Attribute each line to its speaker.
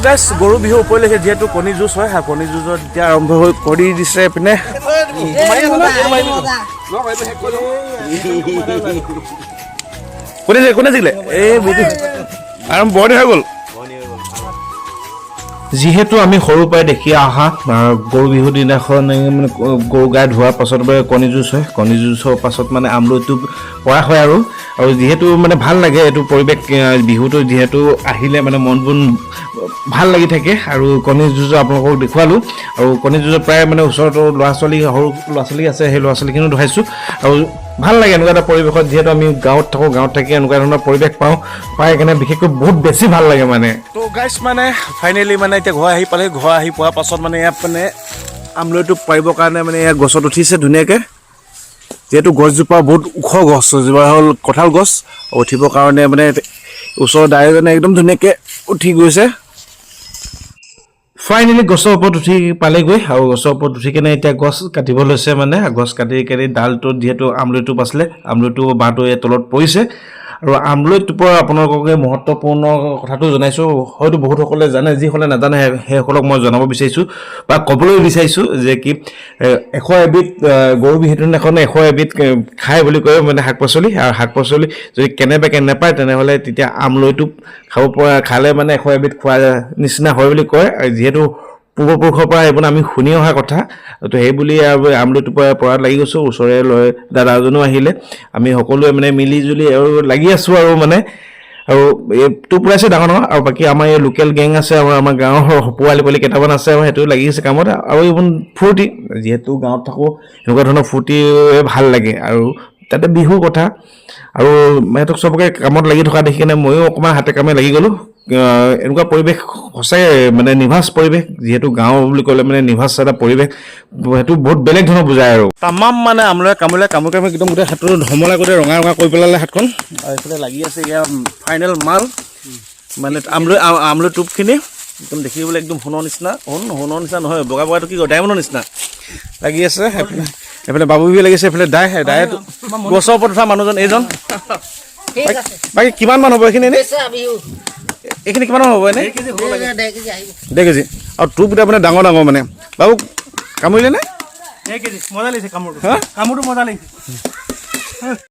Speaker 1: গাইছ গৰু বিহু উপলক্ষে যিহেতু কণী যুঁজ হয় কণী যুঁজত এতিয়া আৰম্ভ হৈ কৰি দিছে পিনে কোনে জিকিলে এই আৰম্ভ বৰদিন হৈ গ'ল যিহেতু আমি সৰুৰ পৰাই দেখি অহা গৰু বিহুৰ দিনাখন মানে গৰু গা ধোৱাৰ পাছত কণী যুঁজ হয় কণী যুঁজৰ পাছত মানে আমলৰিটো পৰা হয় আৰু যিহেতু মানে ভাল লাগে এইটো পৰিৱেশ বিহুটো যিহেতু আহিলে মানে মনবোৰ ভাল লাগি থাকে আৰু কণী যুঁজ আপোনালোকক দেখুৱালোঁ আৰু কণী যুঁজত প্ৰায় মানে ওচৰত ল'ৰা ছোৱালী সৰু ল'ৰা ছোৱালী আছে সেই ল'ৰা ছোৱালীখিনিও দেখাইছোঁ আৰু ভাল লাগে এনেকুৱা এটা পৰিৱেশত যিহেতু আমি গাঁৱত থাকোঁ গাঁৱত থাকি এনেকুৱা ধৰণৰ পৰিৱেশ পাই কেনে বিশেষকৈ বহুত বেছি ভাল লাগে মানে তো গাইছ মানে ফাইনেলি মানে এতিয়া ঘৰ আহি পালে ঘৰ আহি পোৱাৰ পাছত মানে ইয়াত মানে আমলৰিটো পাৰিবৰ কাৰণে মানে ইয়াত গছত উঠিছে ধুনীয়াকৈ যিহেতু গছজোপা বহুত ওখ গছজোপা হ'ল কঁঠাল গছ উঠিবৰ কাৰণে মানে ওচৰৰ দাইজনে একদম ধুনীয়াকৈ উঠি গৈছে ফাইনেলি গছৰ ওপৰত উঠি পালেগৈ আৰু গছৰ ওপৰত উঠি কেনে এতিয়া গছ কাটিব লৈছে মানে গছ কাটি ডালটোত যিহেতু আমলৰিটো পাছিলে আমলৰিটো বাঁহটো তলত পৰিছে আৰু আমলৰিটোৰ পৰা আপোনালোকে মহত্বপূৰ্ণ কথাটো জনাইছোঁ হয়তো বহুতসকলে জানে যিসকলে নাজানে সেইসকলক মই জনাব বিচাৰিছোঁ বা ক'বলৈ বিচাৰিছোঁ যে কি 100 এবিধ গৰু বিহুৰ দিনাখন 100 এবিধ খায় বুলি কয় মানে শাক পাচলি আৰু শাক পাচলি যদি কেনেবাকৈ নাপায় তেনেহ'লে তেতিয়া আমলৰিটো খাব পৰা খালে মানে 100 এবিধ খোৱা নিচিনা হয় বুলি কয় যিহেতু পূৰ্বপুৰুষৰ পৰা এইবোৰ আমি শুনি অহা কথা তো সেই বুলি আমলৰিটোৰ পৰা পৰাত লাগি গৈছোঁ ওচৰৰে দাদাজনো আহিলে আমি সকলোৱে মানে মিলি জুলি আৰু লাগি আছোঁ আৰু মানে আৰু এইটো পুৰাইছে ডাঙৰ আৰু বাকী আমাৰ এই লোকেল গেং আছে আৰু আমাৰ গাঁৱৰ পোৱালি পোৱালি কেইটামান আছে আৰু সেইটো লাগি আছে কামত আৰু এইবোৰ ফূৰ্তি যিহেতু গাঁৱত থাকোঁ এনেকুৱা ধৰণৰ ফূৰ্তি ভাল লাগে আৰু তাতে বিহুৰ কথা আৰু সিহঁতক চবকে কামত লাগি থকা দেখি কিনে ময়ো অকণমান হাতে কামে লাগি গ'লোঁ এনেকুৱা পৰিৱেশ সঁচাই মানে নিভাঁজ পৰিৱেশ যিহেতু গাঁও বুলি ক'লে মানে নিভাঁজ এটা পৰিৱেশ সেইটো বহুত বেলেগ ধৰণৰ বুজায় আৰু তামাম মানে আমলৈ কামুৰি একদম গোটেই হাতটো ধমলা গোটেই ৰঙা কৰি পেলালে হাতখন আৰু এইফালে লাগি আছে ইয়াৰ ফাইনেল মাল মানে আমলৈ টোপখিনি একদম দেখিবলৈ একদম সোণৰ নিচিনা নহয় বগা বগাটো কি কয় ডায়মণ্ডৰ নিচিনা লাগি আছে এইফালে বাবু বিহু লাগিছে এইফালে দাই গছৰ ওপৰত উঠা মানুহজন এইজন বাকী কিমান মান হ'ব এইখিনি এইখিনি কিমান হ'ব এনে 1.5 কেজি আৰু টোপকেইটা মানে ডাঙৰ মানে বাবু কামুৰিলে নে 1 কেজি মজা লাগিছে কামোৰটো মজা লাগিছে